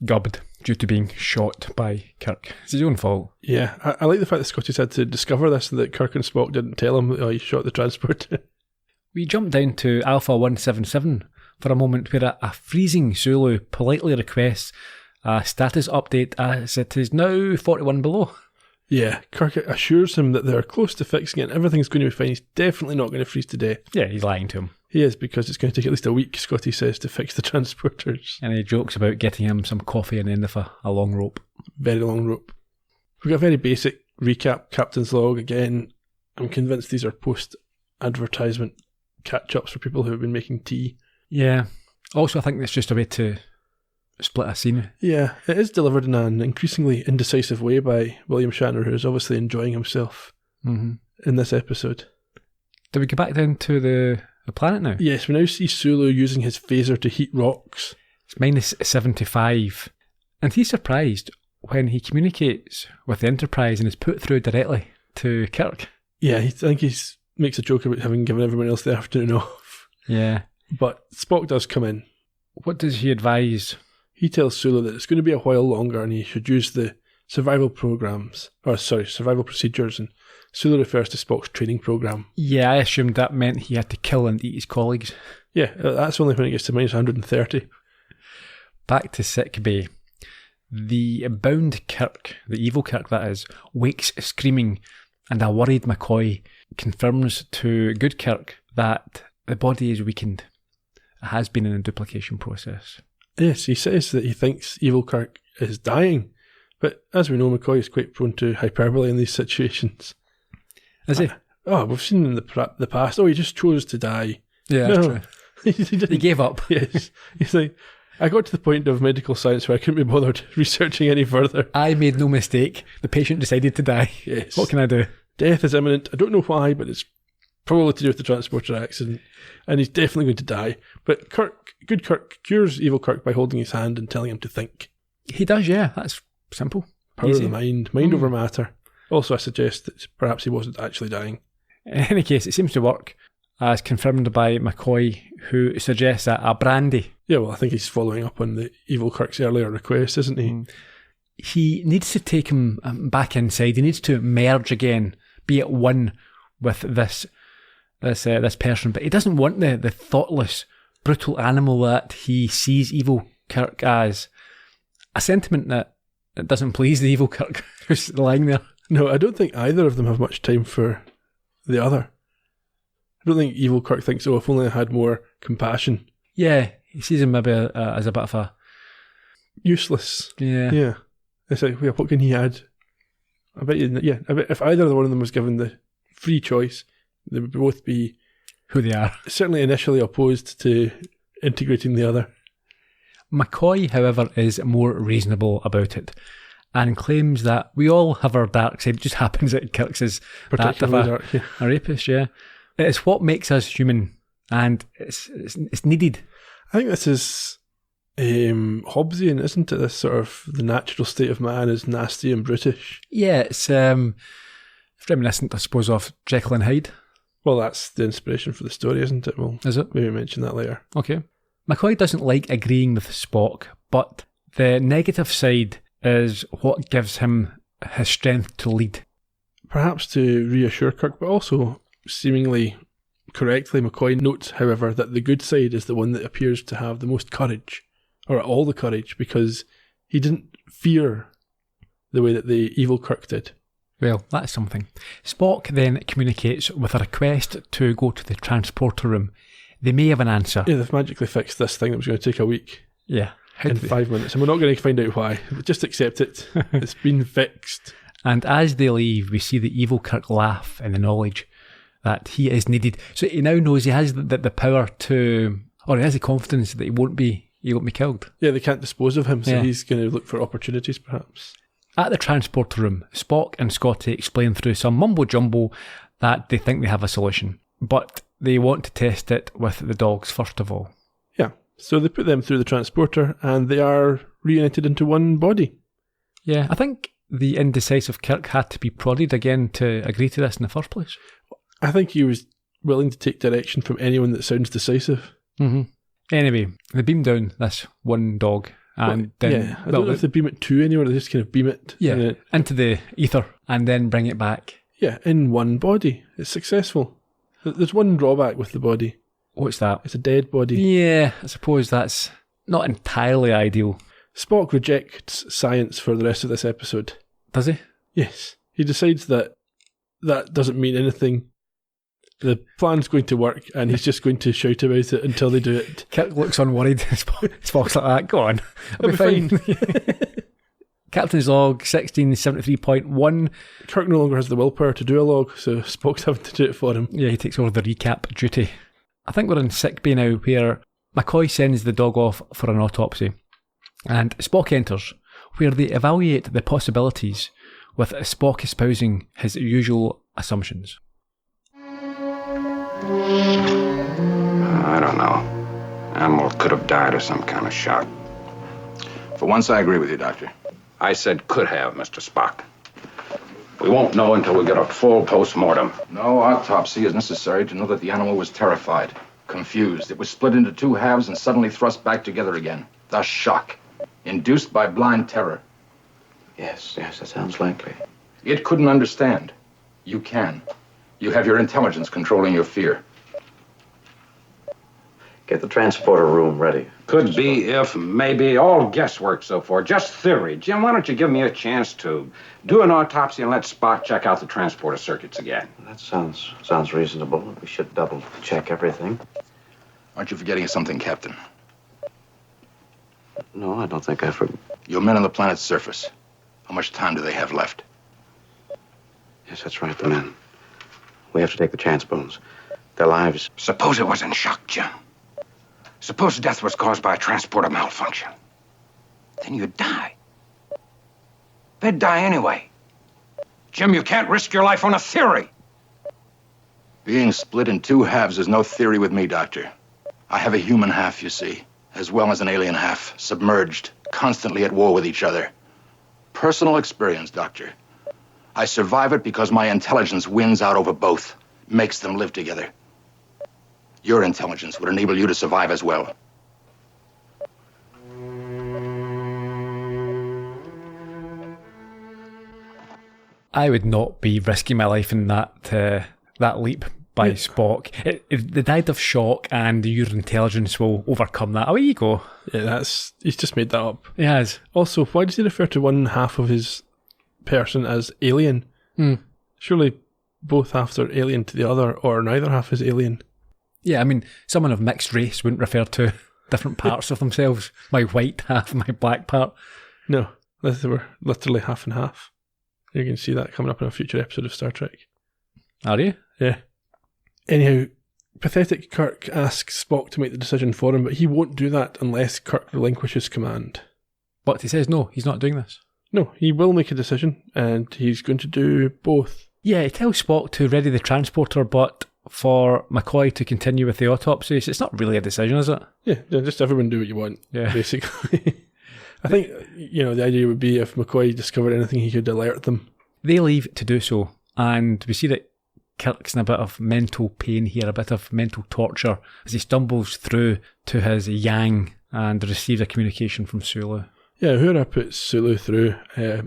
gubbed due to being shot by Kirk. It's his own fault. Yeah, I like the fact that Scotty's had to discover this and that Kirk and Spock didn't tell him that he shot the transporter. We jump down to Alpha 177 for a moment where a freezing Sulu politely requests a status update as it is now 41 below. Yeah, Kirk assures him that they're close to fixing it and everything's going to be fine. He's definitely not going to freeze to death. Yeah, he's lying to him. He is, because it's going to take at least a week, Scotty says, to fix the transporters. And he jokes about getting him some coffee and the end of a long rope. Very long rope. We've got a very basic recap, Captain's Log. Again, I'm convinced these are post-advertisement catch-ups for people who have been making tea. Yeah. Also, I think it's just a way to split a scene. Yeah, it is delivered in an increasingly indecisive way by William Shatner, who is obviously enjoying himself in this episode. Did we go back down to the planet now? Yes, we now see Sulu using his phaser to heat rocks. It's minus 75. And he's surprised when he communicates with the Enterprise and is put through directly to Kirk. Yeah, I think he makes a joke about having given everyone else the afternoon off. Yeah. But Spock does come in. What does he advise? He tells Sulu that it's going to be a while longer and he should use the survival procedures, and Sulu refers to Spock's training program. Yeah, I assumed that meant he had to kill and eat his colleagues. Yeah, that's only when it gets to minus 130. Back to sick bay. The bound Kirk, the evil Kirk that is, wakes screaming, and a worried McCoy confirms to good Kirk that the body is weakened. It has been in a duplication process. Yes, he says that he thinks evil Kirk is dying, but as we know, McCoy is quite prone to hyperbole in these situations. Is he? We've seen in the past, he just chose to die. Yeah, that's true. He gave up. Yes. He's like, I got to the point of medical science where I couldn't be bothered researching any further. I made no mistake. The patient decided to die. Yes. What can I do? Death is imminent. I don't know why, but it's probably to do with the transporter accident, and he's definitely going to die. But good Kirk cures evil Kirk by holding his hand and telling him to think. He does, yeah. That's simple. Power Easy. of the mind over matter. Also, I suggest that perhaps he wasn't actually dying. In any case, it seems to work, as confirmed by McCoy, who suggests a brandy. Yeah, well, I think he's following up on the evil Kirk's earlier request, isn't he? He needs to take him back inside. He needs to merge again, be at one with this person. But he doesn't want the thoughtless, brutal animal that he sees evil Kirk as. A sentiment that doesn't please the evil Kirk who's lying there. No, I don't think either of them have much time for the other. I don't think evil Kirk thinks, if only I had more compassion. Yeah, he sees him maybe as a bit of a... useless. Yeah. Yeah. It's like, what can he add? I bet if either one of them was given the free choice, they would both be... who they are. Certainly initially opposed to integrating the other. McCoy, however, is more reasonable about it and claims that we all have our dark side. It just happens that Kirk's is particularly dark, yeah. A rapist, yeah. It's what makes us human, and it's needed. I think this is Hobbesian, isn't it? This sort of the natural state of man is nasty and brutish. Yeah, it's reminiscent, I suppose, of Jekyll and Hyde. Well, that's the inspiration for the story, isn't it? We'll Is it? maybe mention that later. Okay. McCoy doesn't like agreeing with Spock, but the negative side is what gives him his strength to lead. Perhaps to reassure Kirk, but also seemingly correctly, McCoy notes, however, that the good side is the one that appears to have the most courage, or all the courage, because he didn't fear the way that the evil Kirk did. Well, that's something. Spock then communicates with a request to go to the transporter room. They may have an answer. Yeah, they've magically fixed this thing that was going to take a week. Yeah. In 5 minutes, and we're not going to find out why. Just accept it. It's been fixed. And as they leave, we see the evil Kirk laugh in the knowledge that he is needed. So he now knows he has the power to, or he has the confidence that he won't be killed. Yeah, they can't dispose of him, so Yeah. he's going to look for opportunities, perhaps. At the transporter room, Spock and Scotty explain through some mumbo-jumbo that they think they have a solution, but they want to test it with the dogs first of all. Yeah, So they put them through the transporter and they are reunited into one body. Yeah, I think the indecisive Kirk had to be prodded again to agree to this in the first place. I think he was willing to take direction from anyone that sounds decisive. Mm-hmm. Anyway, they beam down this one dog and then... I don't know if they beam it to anyone or they just kind of beam it into the ether and then bring it back. Yeah, in one body. It's successful. There's one drawback with the body. What's that? It's a dead body. Yeah, I suppose that's not entirely ideal. Spock rejects science for the rest of this episode. Does he? Yes. He decides that doesn't mean anything. The plan's going to work and he's just going to shout about it until they do it. Kirk looks unworried. Spock's like that. Go on. It'll be fine. Captain's log 1673.1. Kirk no longer has the willpower to do a log, so Spock's having to do it for him. Yeah, he takes over the recap duty. I think we're in sick bay now where McCoy sends the dog off for an autopsy and Spock enters where they evaluate the possibilities with Spock espousing his usual assumptions. I don't know. Animal could have died of some kind of shock. For once, I agree with you, Doctor. I said could have, Mr. Spock. We won't know until we get a full post-mortem. No autopsy is necessary to know that the animal was terrified, confused. It was split into two halves and suddenly thrust back together again. Thus shock, induced by blind terror. Yes, that sounds likely. It couldn't understand. You can. You have your intelligence controlling your fear. Get the transporter room ready. Could be, if, maybe, all guesswork so far. Just theory. Jim, why don't you give me a chance to do an autopsy and let Spock check out the transporter circuits again? That sounds reasonable. We should double check everything. Aren't you forgetting something, Captain? No, I don't think I forgot. Your men on the planet's surface. How much time do they have left? Yes, that's right, the men. We have to take the chance bones. Their lives... Suppose it was in shock, Jim. Suppose death was caused by a transporter malfunction. Then you'd die. They'd die anyway. Jim, you can't risk your life on a theory. Being split in two halves is no theory with me, Doctor. I have a human half, you see, as well as an alien half, submerged, constantly at war with each other. Personal experience, Doctor. I survive it because my intelligence wins out over both, makes them live together. Your intelligence would enable you to survive as well. I would not be risking my life in that leap by Spock. They died of shock and your intelligence will overcome that. Away you go. Yeah, he's just made that up. He has. Also, why does he refer to one half of his person as alien? Surely both halves are alien to the other, or neither half is alien. Yeah, I mean, someone of mixed race wouldn't refer to different parts of themselves. My white half, my black part. No, they were literally half and half. You can see that coming up in a future episode of Star Trek. Are you? Yeah. Anyhow, pathetic Kirk asks Spock to make the decision for him, but he won't do that unless Kirk relinquishes command. But he says no, he's not doing this. No, he will make a decision, and he's going to do both. Yeah, he tells Spock to ready the transporter, but for McCoy to continue with the autopsy. So it's not really a decision, is it? Yeah, just everyone do what you want, basically. I think, the idea would be if McCoy discovered anything, he could alert them. They leave to do so, and we see that Kirk's in a bit of mental pain here, a bit of mental torture, as he stumbles through to his yang and receives a communication from Sulu. Yeah, Uhura puts Sulu through.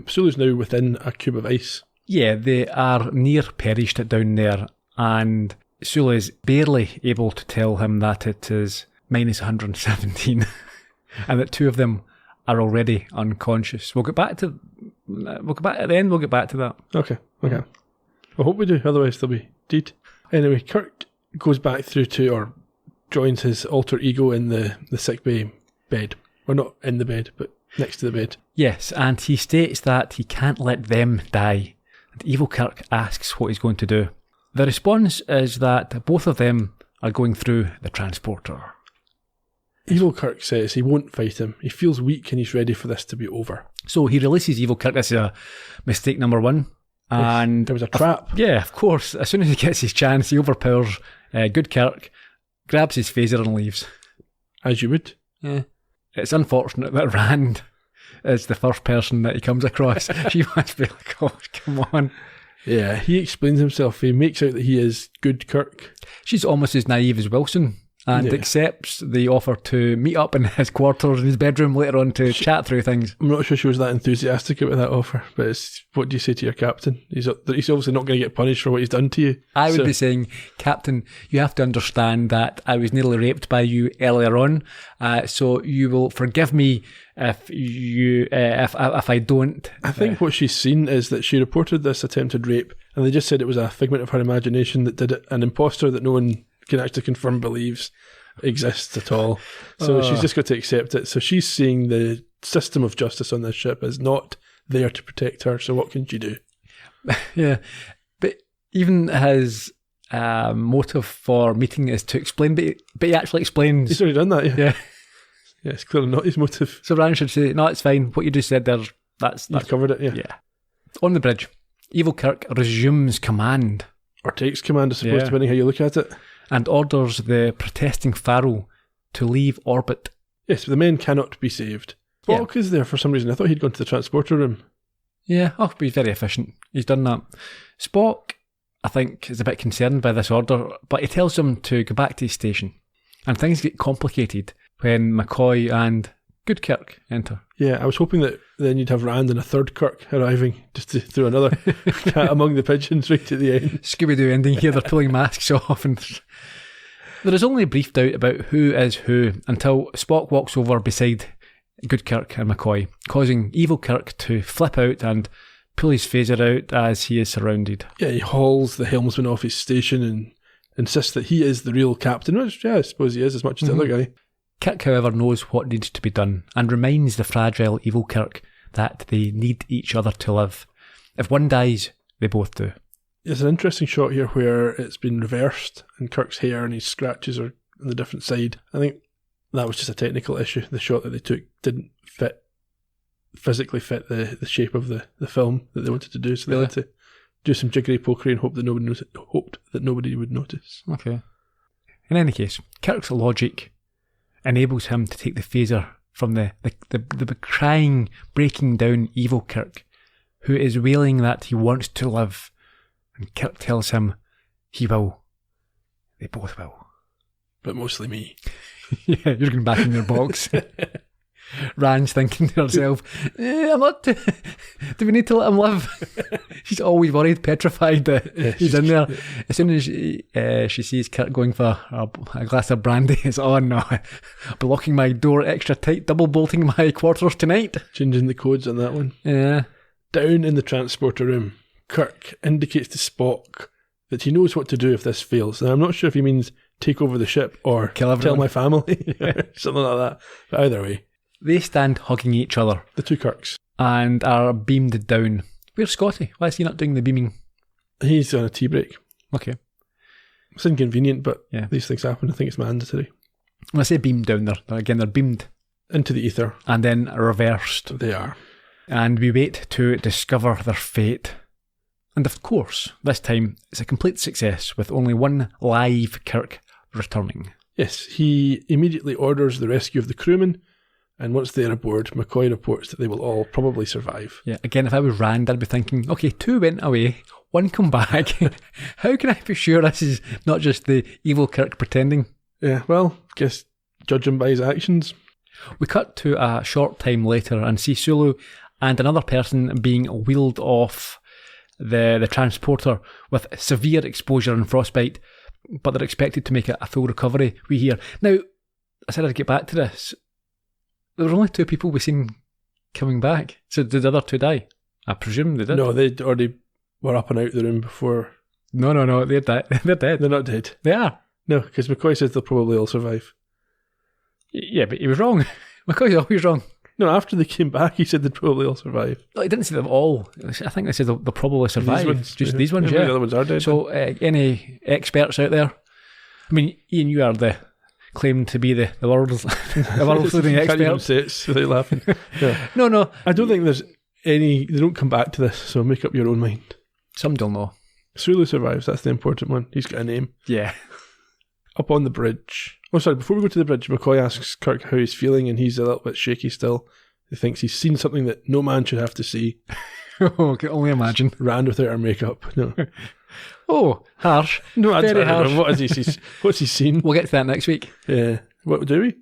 Sulu's now within a cube of ice. Yeah, they are near perished down there, and Sulu is barely able to tell him that it is minus 117 and that two of them are already unconscious. We'll get back at the end, we'll get back to that. Okay. I hope we do, otherwise they'll be dead. Anyway, Kirk goes back through to, or joins his alter ego in the sickbay bed. Or not in the bed, but next to the bed. Yes, and he states that he can't let them die. And Evil Kirk asks what he's going to do. The response is that both of them are going through the transporter. Evil Kirk says he won't fight him. He feels weak and he's ready for this to be over. So he releases Evil Kirk. This is a mistake number one. And there was a trap. Yeah, of course. As soon as he gets his chance, he overpowers good Kirk, grabs his phaser and leaves. As you would. Yeah. It's unfortunate that Rand is the first person that he comes across. She must be like, oh, come on. Yeah, he explains himself. He makes out that he is good Kirk. She's almost as naive as Wilson and accepts the offer to meet up in his quarters in his bedroom later on to chat through things. I'm not sure she was that enthusiastic about that offer, but it's, what do you say to your captain? He's obviously not going to get punished for what he's done to you. I would be saying, Captain, you have to understand that I was nearly raped by you earlier on, so you will forgive me if I don't. I think what she's seen is that she reported this attempted rape, and they just said it was a figment of her imagination that did it, an imposter that no one can actually confirm believes exists at all. So she's just got to accept it. So she's seeing the system of justice on this ship is not there to protect her. So what can she do? Yeah, but even his motive for meeting is to explain, but he actually explains. He's already done that. Yeah. Yeah, it's clearly not his motive. So Rand should say, no, it's fine. What you just said there, that's You've covered it. Yeah. On the bridge, Evil Kirk resumes command. Or takes command, I suppose, depending how you look at it. And orders the protesting Pharaoh to leave orbit. Yes, but the men cannot be saved. Spock is there for some reason. I thought he'd gone to the transporter room. Yeah, but he's very efficient. He's done that. Spock, I think, is a bit concerned by this order, but he tells them to go back to his station. And things get complicated when McCoy and good Kirk enter. Yeah, I was hoping that then you'd have Rand and a third Kirk arriving just to throw another cat among the pigeons right at the end. Scooby-Doo ending here, they're pulling masks off. And there is only a brief doubt about who is who until Spock walks over beside good Kirk and McCoy, causing evil Kirk to flip out and pull his phaser out as he is surrounded. Yeah, he hauls the helmsman off his station and insists that he is the real captain, which, I suppose he is as much as the other guy. Kirk, however, knows what needs to be done and reminds the fragile evil Kirk that they need each other to live. If one dies, they both do. There's an interesting shot here where it's been reversed and Kirk's hair and his scratches are on the different side. I think that was just a technical issue. The shot that they took didn't physically fit the shape of the film that they wanted to do, so they had to do some jiggery pokery and hoped that nobody would notice. Okay. In any case, Kirk's logic enables him to take the phaser from the crying, breaking down evil Kirk, who is wailing that he wants to live. And Kirk tells him he will. They both will. But mostly me. Yeah, you're going back in your box. Rand's thinking to herself, I'm not do we need to let him live? She's always worried, petrified that he's in there. As soon as she sees Kirk going for a glass of brandy, it's no, I'll be locking my door extra tight, double bolting my quarters tonight. Changing the codes on that one. Yeah. Down in the transporter room, Kirk indicates to Spock that he knows what to do if this fails. And I'm not sure if he means take over the ship or tell my family, something like that. But either way. They stand hugging each other. The two Kirks. And are beamed down. Where's Scotty? Why is he not doing the beaming? He's on a tea break. Okay. It's inconvenient, but these things happen. I think it's mandatory. When I say beamed down, they're beamed into the ether. And then reversed. They are. And we wait to discover their fate. And of course, this time, it's a complete success with only one live Kirk returning. Yes, he immediately orders the rescue of the crewmen. And once they're aboard, McCoy reports that they will all probably survive. Yeah, again, if I was Rand, I'd be thinking, okay, 2 went away, 1 come back. How can I be sure this is not just the evil Kirk pretending? Yeah, well, guess judge him by his actions. We cut to a short time later and see Sulu and another person being wheeled off the transporter with severe exposure and frostbite, but they're expected to make a full recovery, we hear. Now, I said I'd get back to this. There were only 2 people we seen coming back. So did the other 2 die? I presume they did. No, they already were up and out the room before. No, they're dead. They're dead. They're not dead. They are. No, because McCoy says they'll probably all survive. Yeah, but he was wrong. McCoy's always wrong. No, after they came back, he said they'd probably all survive. Well, he didn't say them all. I think they said they'll probably survive. These ones, The other ones are dead. So, any experts out there? I mean, Ian, you are claimed to be the world's leading expert. Can't even say it without laughing. Yeah. No. I don't think there's any. They don't come back to this, so make up your own mind. Some don't know. Sulu survives. That's the important one. He's got a name. Yeah. Up on the bridge, Oh, sorry, before we go to the bridge, McCoy asks Kirk how he's feeling, and he's a little bit shaky still. He thinks he's seen something that no man should have to see. Oh, I can only imagine. Rand without her makeup. No. Oh, harsh. No, I Very don't know. harsh. What has he seen? What's he seen? We'll get to that next week. Yeah. What do we?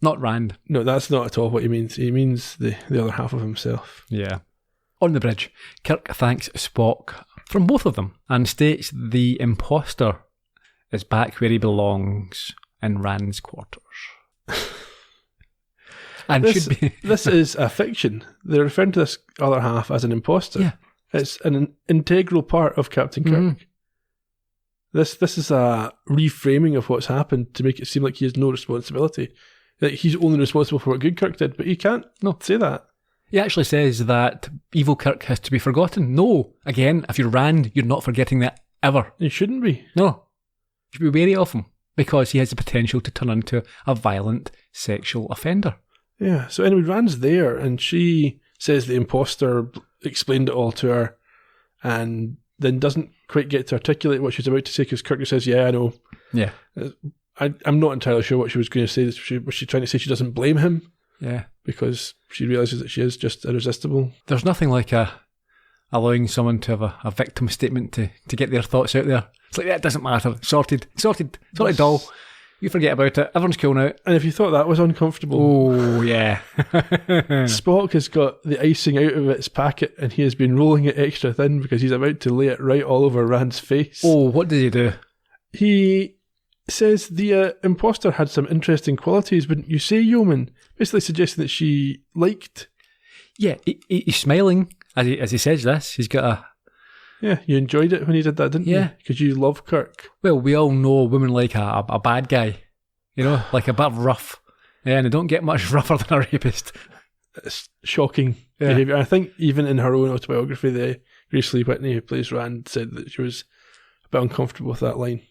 Not Rand. No, that's not at all what he means. He means the other half of himself. Yeah. On the bridge, Kirk thanks Spock from both of them and states the imposter is back where he belongs, in Rand's quarters. And This is a fiction. They're referring to this other half as an imposter. Yeah. It's an integral part of Captain Kirk. Mhm. This is a reframing of what's happened to make it seem like he has no responsibility. Like he's only responsible for what good Kirk did, but he can't say that. He actually says that evil Kirk has to be forgotten. No. Again, if you're Rand, you're not forgetting that ever. He shouldn't be. No. You should be wary of him because he has the potential to turn into a violent sexual offender. Yeah, so anyway, Rand's there, and she says the imposter explained it all to her, and then doesn't quite get to articulate what she's about to say, because Kirk says, yeah, I know. Yeah. I'm not entirely sure what she was going to say. Was she trying to say she doesn't blame him? Yeah. Because she realises that she is just irresistible. There's nothing like allowing someone to have a victim statement to get their thoughts out there. It's like, that doesn't matter. Sorted doll. You forget about it. Everyone's cool now. And if you thought that was uncomfortable... Oh, yeah. Spock has got the icing out of its packet, and he has been rolling it extra thin because he's about to lay it right all over Rand's face. Oh, what did he do? He says the imposter had some interesting qualities, wouldn't you say, Yeoman? Basically suggesting that she liked... Yeah, he's smiling as he says this. He's got a... Yeah, you enjoyed it when he did that, didn't you? Because you love Kirk. Well, we all know women like a bad guy, you know, like a bit rough. Yeah, and they don't get much rougher than a rapist. It's shocking behaviour. I think even in her own autobiography, the Grace Lee Whitney, who plays Rand, said that she was a bit uncomfortable with that line.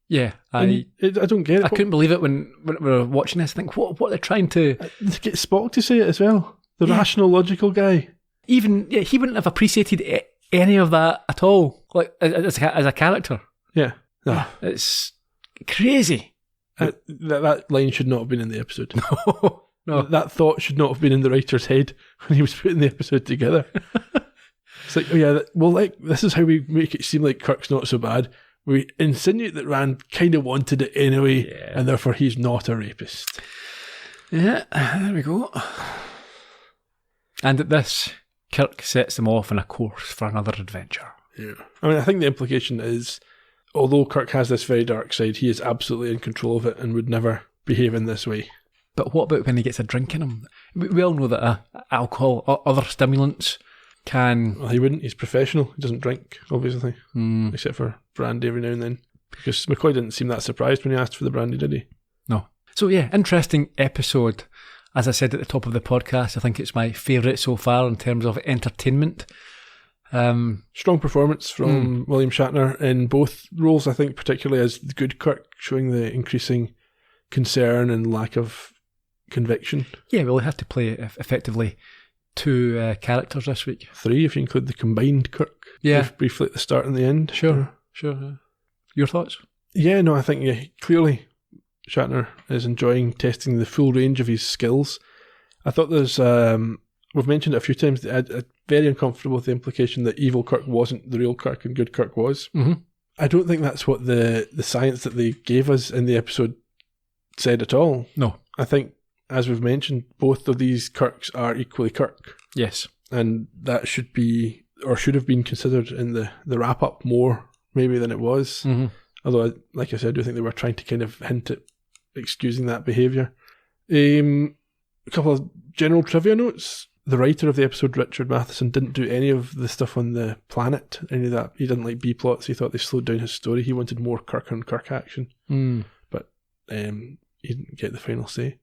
Yeah, I don't get it. I couldn't believe it when we were watching this. I think, what they're trying to... Get Spock to say it as well. The rational, logical guy. Even, he wouldn't have appreciated any of that at all, like as a character. Yeah. No. It's crazy. That line should not have been in the episode. No. That thought should not have been in the writer's head when he was putting the episode together. It's like, oh yeah, this is how we make it seem like Kirk's not so bad. We insinuate that Rand kind of wanted it anyway, and therefore he's not a rapist. Yeah, there we go. And at this, Kirk sets them off on a course for another adventure. Yeah. I mean, I think the implication is, although Kirk has this very dark side, he is absolutely in control of it and would never behave in this way. But what about when he gets a drink in him? We all know that alcohol or other stimulants can... Well, he wouldn't. He's professional. He doesn't drink, obviously. Except for brandy every now and then. Because McCoy didn't seem that surprised when he asked for the brandy, did he? No. So yeah, interesting episode. As I said at the top of the podcast, I think it's my favourite so far in terms of entertainment. Strong performance from William Shatner in both roles, I think, particularly as the good Kirk, showing the increasing concern and lack of conviction. Yeah, well, he had to play effectively two characters this week. 3, if you include the combined Kirk. Yeah. Briefly at the start and the end. Sure. Your thoughts? Yeah, no, I think clearly Shatner is enjoying testing the full range of his skills. I thought there's, we've mentioned it a few times, I'm very uncomfortable with the implication that evil Kirk wasn't the real Kirk and good Kirk was. Mm-hmm. I don't think that's what the science that they gave us in the episode said at all. No. I think, as we've mentioned, both of these Kirks are equally Kirk. Yes. And that should be, or should have been considered in the wrap-up more, maybe, than it was. Mm-hmm. Although, like I said, I do think they were trying to kind of hint at excusing that behaviour. A couple of general trivia notes. The writer of the episode, Richard Matheson, didn't do any of the stuff on the planet, any of that. He didn't like B-plots. He thought they slowed down his story. He wanted more Kirk on Kirk action. But he didn't get the final say.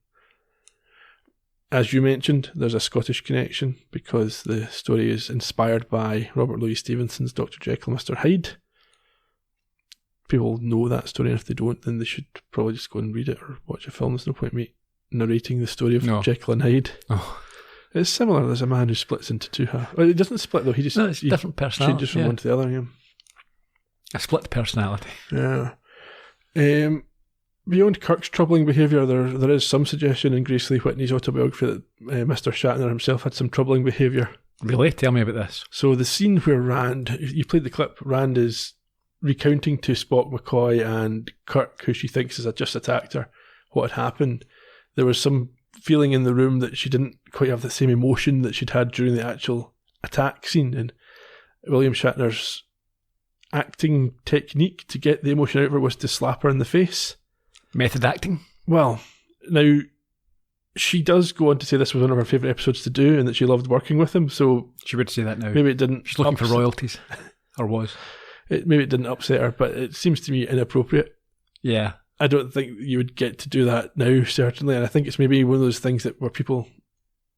As you mentioned, there's a Scottish connection because the story is inspired by Robert Louis Stevenson's Dr. Jekyll and Mr. Hyde. People know that story, and if they don't, then they should probably just go and read it or watch a film. There's no point in me narrating the story of Jekyll and Hyde. Oh. It's similar. There's a man who splits into two halves. Well, he doesn't split though. He just it's different personality. Changes from one to the other. Yeah. A split personality. Yeah. Beyond Kirk's troubling behaviour, there is some suggestion in Grace Lee Whitney's autobiography that Mr. Shatner himself had some troubling behaviour. Really? Tell me about this. So the scene where Rand, you played the clip, Rand is recounting to Spock, McCoy and Kirk, who she thinks has just attacked her, what had happened. There was some feeling in the room that she didn't quite have the same emotion that she'd had during the actual attack scene, and William Shatner's acting technique to get the emotion out of her was to slap her in the face. Method acting? Well, now, she does go on to say this was one of her favourite episodes to do and that she loved working with him, so... She would say that now. Maybe it didn't... She's looking for royalties. Or was. Maybe it didn't upset her, but it seems to me inappropriate. Yeah. I don't think you would get to do that now, certainly, and I think it's maybe one of those things that where people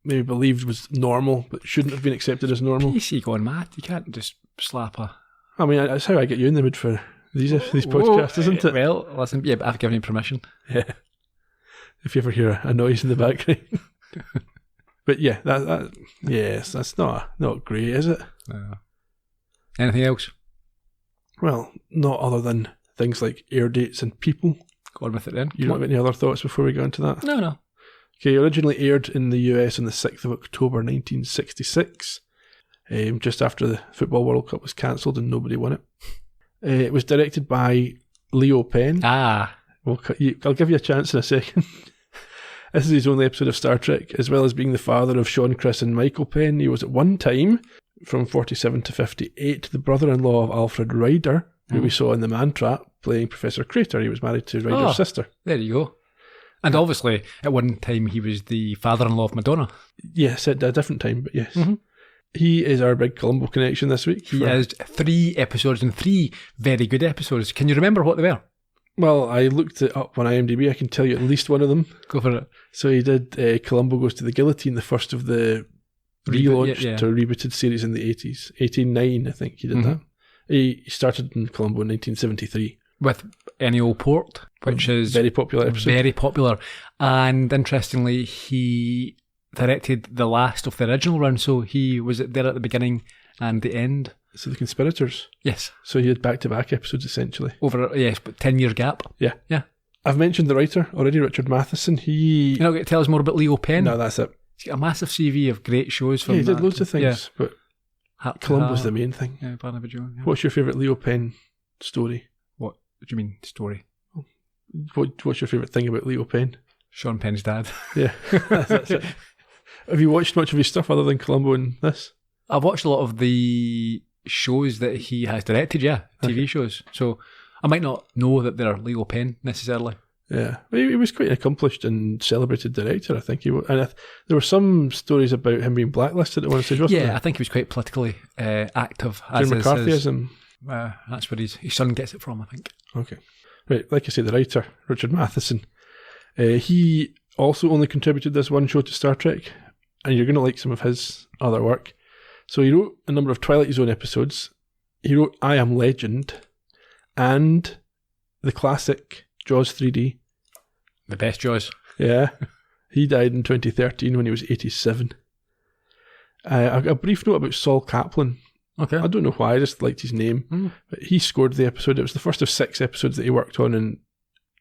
maybe believed was normal, but shouldn't have been accepted as normal. PC going mad. You can't just slap her. I mean, that's how I get you in the mood for these podcasts, isn't it? Well, listen, yeah, but I've given you permission. Yeah. If you ever hear a noise in the background. But yeah, yes, that's not great, is it? Anything else? Well, not other than things like air dates and people. Go on with it then. You don't have any other thoughts before we go into that? No. Okay, originally aired in the US on the 6th of October 1966, just after the Football World Cup was cancelled and nobody won it. It was directed by Leo Penn. I'll give you a chance in a second. This is his only episode of Star Trek, as well as being the father of Sean, Chris and Michael Penn. He was at one time, from 47 to 58, the brother-in-law of Alfred Ryder, who we saw in The Man Trap, playing Professor Crater. He was married to Ryder's sister. There you go. And obviously, at one time, he was the father-in-law of Madonna. Yes, at a different time, but yes. Mm-hmm. He is our big Columbo connection this week. He has 3 episodes and 3 very good episodes. Can you remember what they were? Well, I looked it up on IMDb. I can tell you at least one of them. Go for it. So he did Columbo Goes to the Guillotine, the first of the relaunched or rebooted series in the 80s. 89, I think he did that. He started in Columbo in 1973. With Ennio Port, which is... Very popular episode. Very popular. And interestingly, he directed the last of the original run, so he was there at the beginning and the end. So The Conspirators? Yes. So he had back-to-back episodes, essentially. Over, yes, but 10-year gap. Yeah. Yeah. I've mentioned the writer already, Richard Matheson. You're not going to tell us more about Leo Penn? No, that's it. He's got a massive CV of great shows from he did loads of things, but Columbo's the main thing. Yeah, Barnaby Joe. Yeah. What's your favourite Leo Penn story? What do you mean, story? What's your favourite thing about Leo Penn? Sean Penn's dad. Yeah, that's it. Have you watched much of his stuff other than Columbo and this? I've watched a lot of the shows that he has directed, TV shows. So I might not know that they're Leo Penn necessarily. Yeah, he was quite an accomplished and celebrated director, I think. There were some stories about him being blacklisted at one stage, wasn't there? Yeah, I think he was quite politically active. During McCarthyism. That's where his son gets it from, I think. Okay. Right, like I say, the writer, Richard Matheson, he also only contributed this one show to Star Trek, and you're going to like some of his other work. So he wrote a number of Twilight Zone episodes. He wrote I Am Legend and the classic Jaws 3D. The best Jaws. Yeah. He died in 2013 when he was 87. A brief note about Saul Kaplan. Okay. I don't know why, I just liked his name. But he scored the episode. It was the first of 6 episodes that he worked on, and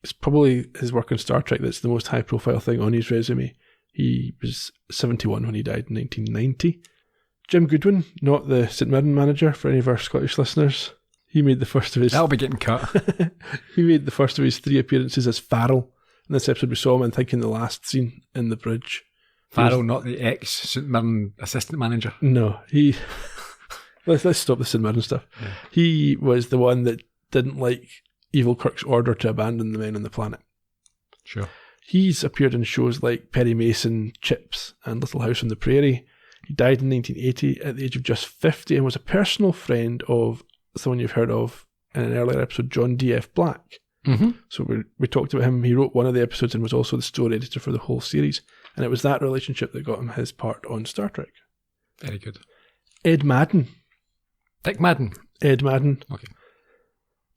it's probably his work on Star Trek that's the most high-profile thing on his resume. He was 71 when he died in 1990. Jim Goodwin, not the St Mirren manager for any of our Scottish listeners. He made the first of his... That'll be getting cut. He made the first of his 3 appearances as Farrell. In this episode we saw him, I think, in the last scene in the bridge. Farrell, not the ex-St Mirren assistant manager. No, he... Let's stop the St Mirren stuff. Yeah. He was the one that didn't like Evil Kirk's order to abandon the men on the planet. Sure. He's appeared in shows like Perry Mason, Chips, and Little House on the Prairie. He died in 1980 at the age of just 50 and was a personal friend of someone you've heard of in an earlier episode, John D.F. Black. Mm-hmm. So we talked about him. He wrote one of the episodes and was also the story editor for the whole series. And it was that relationship that got him his part on Star Trek. Very good. Ed Madden. Dick Madden. Ed Madden. Okay.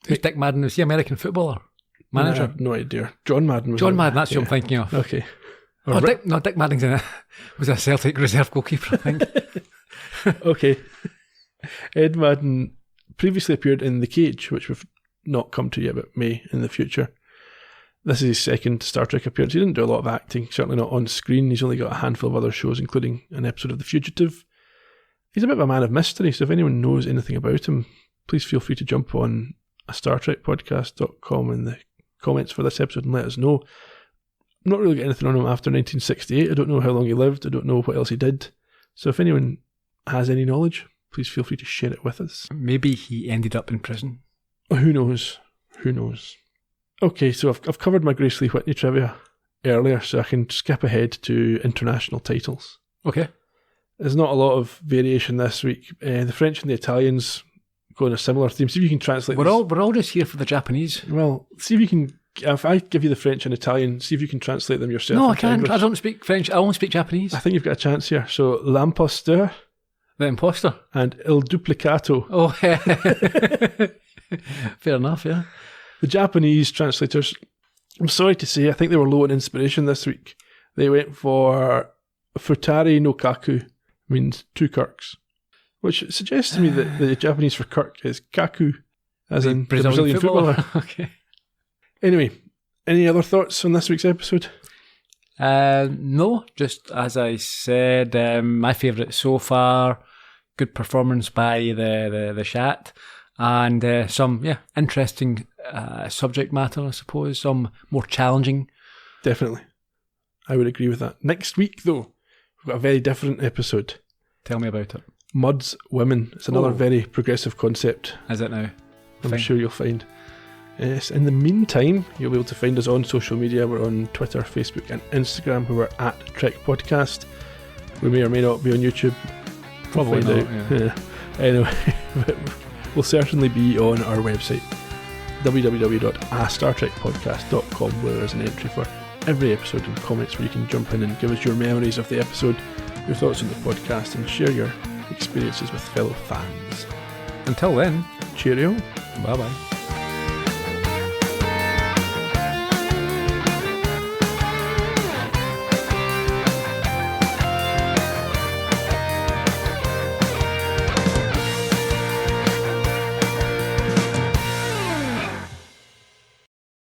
Who's Dick Madden? Is he American footballer? Manager? I have no idea. John Madden was John Madden, that's who I'm thinking of. Okay. Dick Madden was a Celtic reserve goalkeeper, I think. Okay. Ed Madden previously appeared in The Cage, which we've not come to yet, but may in the future. This is his second Star Trek appearance. He didn't do a lot of acting, certainly not on screen. He's only got a handful of other shows, including an episode of The Fugitive. He's a bit of a man of mystery, so if anyone knows anything about him, please feel free to jump on a StarTrekPodcast.com in the comments for this episode and let us know. I'm not really got anything on him after 1968. I don't know how long he lived. I don't know what else he did. So if anyone has any knowledge, please feel free to share it with us. Maybe he ended up in prison. Who knows? Who knows? Okay, so I've covered my Grace Lee Whitney trivia earlier, so I can skip ahead to international titles. Okay. There's not a lot of variation this week. The French and the Italians go on a similar theme. See if you can translate We're all just here for the Japanese. Well, see if you can... If I give you the French and Italian, see if you can translate them yourself. No, I can't. I don't speak French. I only speak Japanese. I think you've got a chance here. So, l'imposteur. The imposter. And il duplicato. Oh, fair enough, yeah. The Japanese translators, I'm sorry to say, I think they were low on inspiration this week. They went for Futari no Kaku, means two Kirks, which suggests to me that the Japanese for Kirk is Kaku, as in the Brazilian footballer. Okay. Anyway, any other thoughts on this week's episode? No, just as I said, my favourite so far. Good performance by the Shat, and some interesting subject matter, I suppose. Some more challenging. Definitely, I would agree with that. Next week, though, we've got a very different episode. Tell me about it. Mudd's Women. It's another very progressive concept. Is it now? I'm sure you'll find. Yes. In the meantime, you'll be able to find us on social media. We're on Twitter, Facebook, and Instagram, where we're at Trek Podcast. We may or may not be on YouTube. Probably not. Yeah. Anyway, we'll certainly be on our website, www.astartrekpodcast.com, where there's an entry for every episode and comments where you can jump in and give us your memories of the episode, your thoughts on the podcast, and share your experiences with fellow fans. Until then, cheerio. Bye bye.